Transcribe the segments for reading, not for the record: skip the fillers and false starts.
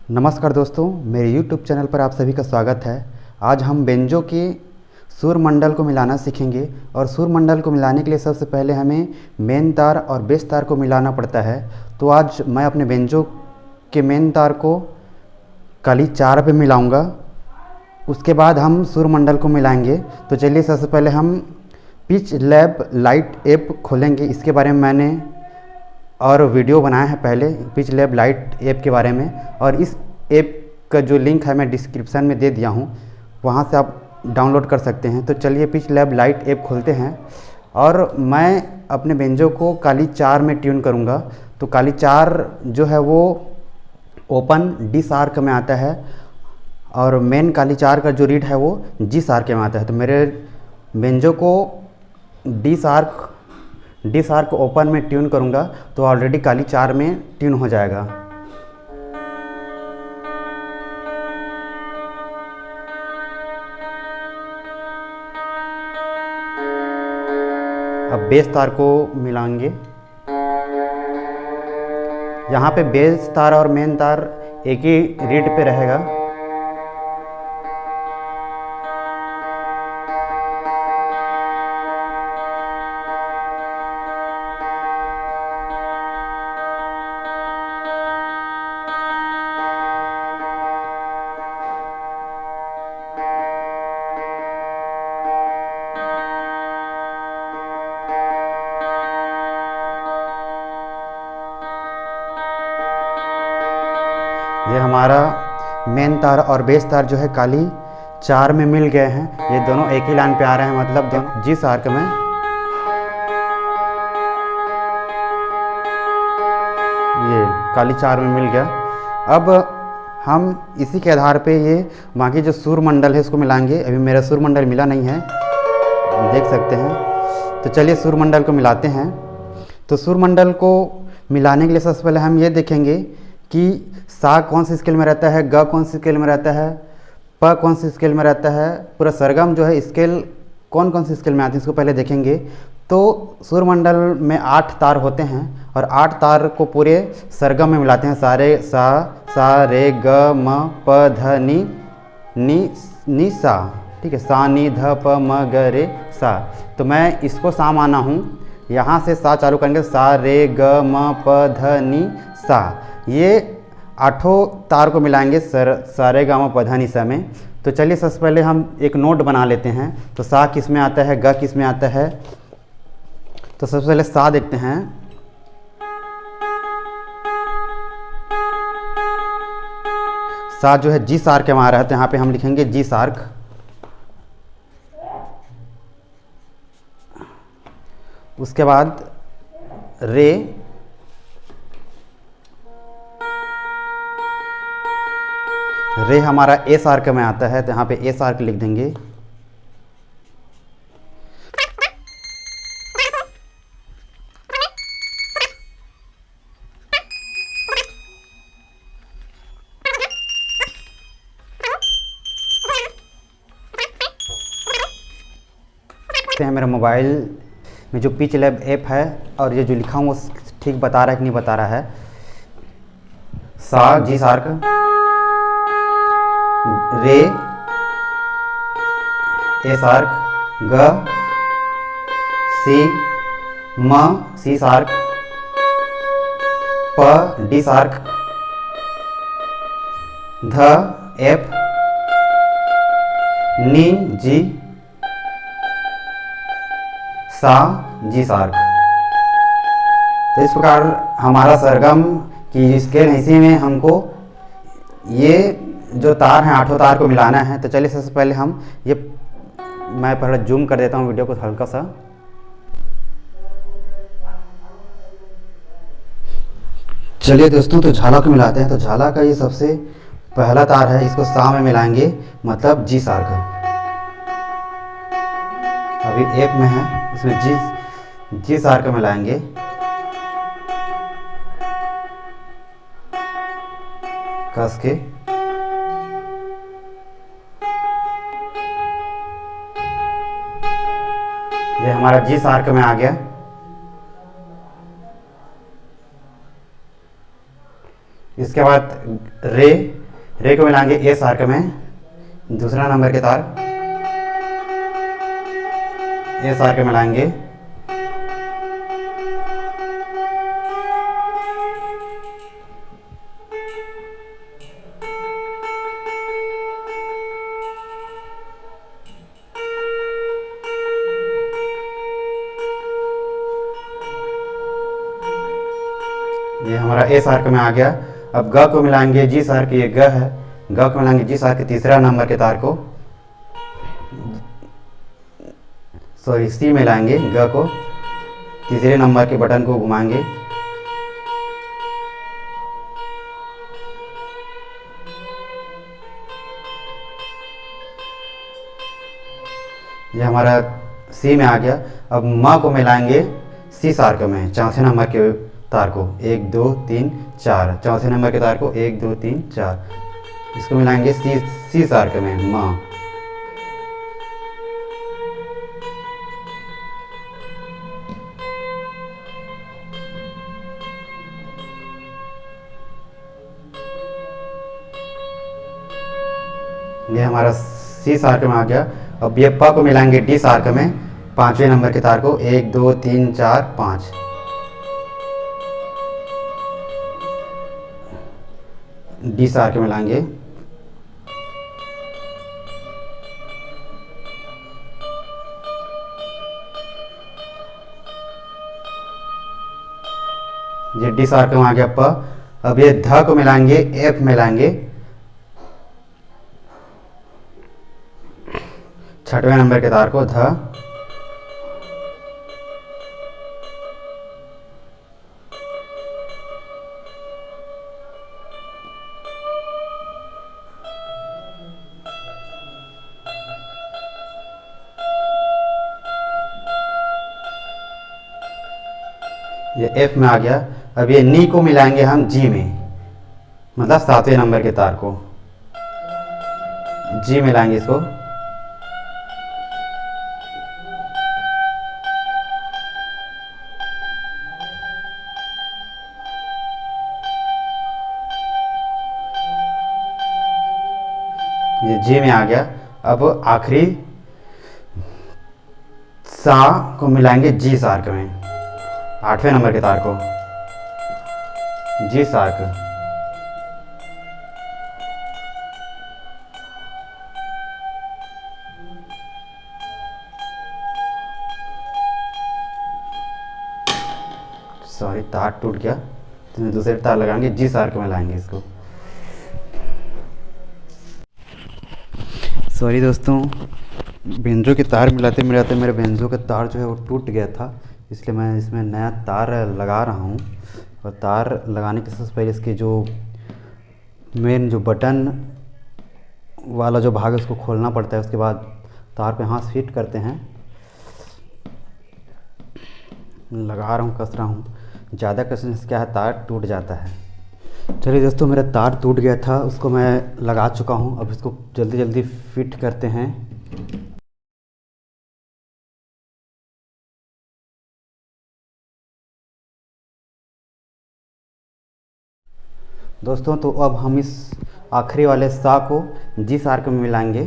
नमस्कार दोस्तों, मेरे YouTube चैनल पर आप सभी का स्वागत है। आज हम बेंजो के सुर मंडल को मिलाना सीखेंगे और सुर मंडल को मिलाने के लिए सबसे पहले हमें मेन तार और बेस तार को मिलाना पड़ता है। तो आज मैं अपने बेंजो के मेन तार को काली 4 पे मिलाऊंगा, उसके बाद हम सुर मंडल को मिलाएंगे। तो चलिए सबसे पहले हम पिच लैब लाइट ऐप खोलेंगे। इसके बारे में मैंने और वीडियो बनाया है पहले, पिच लैब लाइट ऐप के बारे में, और इस ऐप का जो लिंक है मैं डिस्क्रिप्शन में दे दिया हूँ, वहाँ से आप डाउनलोड कर सकते हैं। तो चलिए पिच लैब लाइट ऐप खोलते हैं और मैं अपने बेंजो को काली 4 में ट्यून करूँगा। तो काली 4 जो है वो ओपन डी शार्क में आता है और मेन काली 4 का जो रीड है वो जी शार्क में आता है। तो मेरे बेंजो को डी शार्क ओपन में ट्यून करूँगा तो ऑलरेडी काली 4 में ट्यून हो जाएगा। अब बेस तार को मिलाएंगे। यहाँ पे बेस तार और मेन तार एक ही रीड पे रहेगा। ये हमारा मेन तार और बेस तार जो है काली 4 में मिल गए हैं। ये दोनों एक ही लाइन पे आ रहे हैं, मतलब दोनों जी शार्क में। ये काली 4 में मिल गया। अब हम इसी के आधार पे ये बाकी जो सुर मंडल है इसको मिलाएंगे। अभी मेरा सुर मंडल मिला नहीं है, देख सकते हैं। तो चलिए सुर मंडल को मिलाते हैं। तो सुर मंडल को मिलाने के लिए सबसे पहले हम ये देखेंगे कि सा कौन सी स्केल में रहता है, ग कौन सी स्केल में रहता है, प कौन सी स्केल में रहता है, पूरा सरगम जो है स्केल कौन कौन सी स्केल में आती है इसको पहले देखेंगे। तो सुर मंडल में 8 तार होते हैं और 8 तार को पूरे सरगम में मिलाते हैं। सारे सा रे ग म प ध नी सा, ठीक है। सा नी ध प म ग रे सा। तो मैं इसको सा माना हूँ, यहाँ से सा चालू करेंगे, सा रे ग म प ध नी सा। ये 8 तार को मिलाएंगे सा रे ग म प ध नी सा में। तो चलिए सबसे पहले हम एक नोट बना लेते हैं। तो सा किस में आता है, ग किस में आता है। तो सबसे पहले सा देखते हैं। सा जो है जी शार्क में आ रहा है, तो यहाँ पे हम लिखेंगे जी शार्क। उसके बाद रे हमारा ए शार्क में आता है, तो यहाँ पे ए शार्क लिख देंगे। मेरा मोबाइल में जो पिच लैब ऐप है और ये जो लिखा हूँ वो ठीक बता रहा है कि नहीं बता रहा है। सा जी शार्क, रे ए शार्क, ग सी म सी शार्क, प डी शार्क, ध एफ, नी जी, सा जी शार्क। तो इस प्रकार हमारा सरगम की स्केल इसी में हमको ये जो तार हैं 8 तार को मिलाना है। तो चलिए सबसे पहले हम ये, मैं पहले जूम कर देता हूँ वीडियो को हल्का सा। चलिए दोस्तों, तो झाला को मिलाते हैं। तो झाला का ये सबसे पहला तार है, इसको सा में मिलाएंगे, मतलब जी शार्क। अभी ऐप में है, इसमें जी शार्क मिलाएंगे। कस के ये हमारा जी शार्क में आ गया। इसके बाद रे रे को मिलाएंगे एस आर्क में, दूसरा नंबर के तार एस आर्क में मिलाएंगे। ये हमारा एस आर्क में आ गया। अब ग को मिलाएंगे जी आर्क, ये ग है, ग को मिलाएंगे जी आर्क तीसरा नंबर के तार को, सॉरी सी मिलाएंगे, ग को तीसरे नंबर के बटन को घुमाएंगे। ये हमारा सी में आ गया। अब म को मिलाएंगे सी आर्क में, चौथे नंबर के तार को, 1 2 3 4, चौथे नंबर के तार को 1 2 3 4, इसको मिलाएंगे सी आर्क में माँ। ये हमारा सी आर्क में आ गया। अब ये प को मिलाएंगे डी आर्क में, पांचवें नंबर के तार को, 1 2 3 4 5, डी आर्क में मिलाएंगे। ये डी आर्क में आ गया प। अब ये ध को मिलाएंगे एफ मिलाएंगे, छठवें नंबर के तार को ध। ये एफ में आ गया। अब ये नी को मिलाएंगे हम जी में, मतलब सातवें नंबर के तार को, जी मिलाएंगे इसको। ये जी में आ गया। अब आखिरी सा को मिलाएंगे जी आर्क में, आठवें नंबर के तार को, जी आर्क। सॉरी तार टूट गया, तो दूसरे तार लगाएंगे, जी आर्क में लाएंगे इसको। सॉरी दोस्तों, बेंजो के तार मिलाते मिलाते मेरे बेंजो का तार जो है वो टूट गया था, इसलिए मैं इसमें नया तार लगा रहा हूँ। और तार लगाने के सबसे पहले इसके जो मेन जो बटन वाला जो भाग है उसको खोलना पड़ता है, उसके बाद तार पे हाथ फिट करते हैं। लगा रहा हूँ, कस रहा हूँ, ज़्यादा कसने से क्या है तार टूट जाता है। चलिए दोस्तों, मेरा तार टूट गया था, उसको मैं लगा चुका हूँ। अब इसको जल्दी जल्दी फिट करते हैं। दोस्तों तो अब हम इस आखिरी वाले सा को जिस आर्क में मिलाएंगे,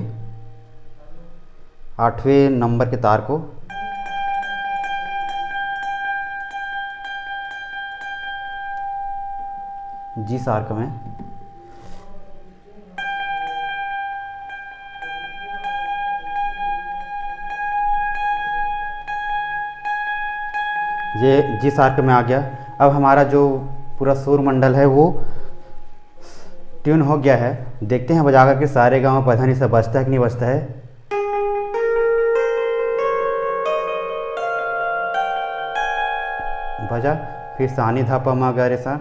आठवें नंबर के तार को। जिस आर्क में ये जिस आर्क में आ गया। अब हमारा जो पूरा सूर मंडल है वो ट्यून हो गया है। देखते हैं बजा करके सारे गाँव पता नहीं सब बजता है कि नहीं बजता है। बजा, फिर सानी धा प म ग रे सा।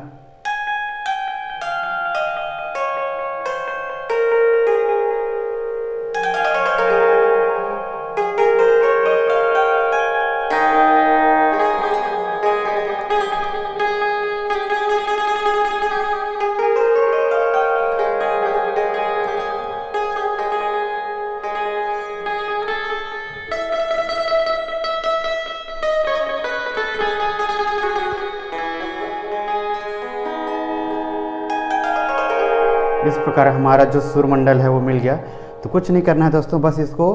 प्रकार हमारा जो सुर मंडल है वो मिल गया। तो कुछ नहीं करना है दोस्तों, बस इसको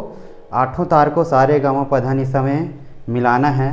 8 तार को सारे गामा पधा निसा में मिलाना है।